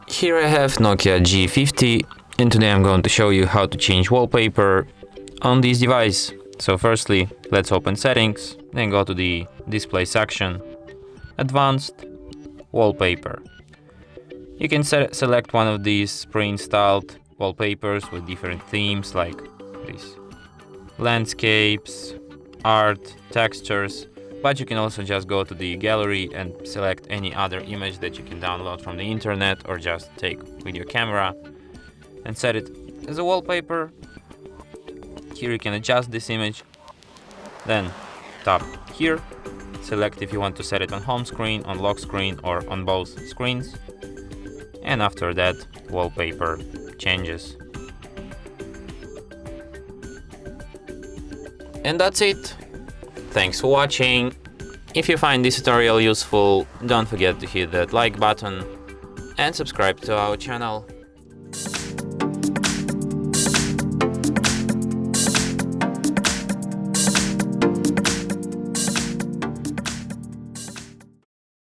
Here I have NOKIA G50, and today I'm going to show you how to change wallpaper on this device. So firstly, let's open Settings, then go to the Display section, Advanced, Wallpaper. You can select one of these pre-installed wallpapers with different themes like these landscapes, art, textures, but you can also just go to the gallery and select any other image that you can download from the internet or just take with your camera and set it as a wallpaper. Here you can adjust this image, then tap here, select if you want to set it on home screen, on lock screen, or on both screens, and after that wallpaper changes. And that's it. Thanks for watching. If you find this tutorial useful, don't forget to hit that like button and subscribe to our channel.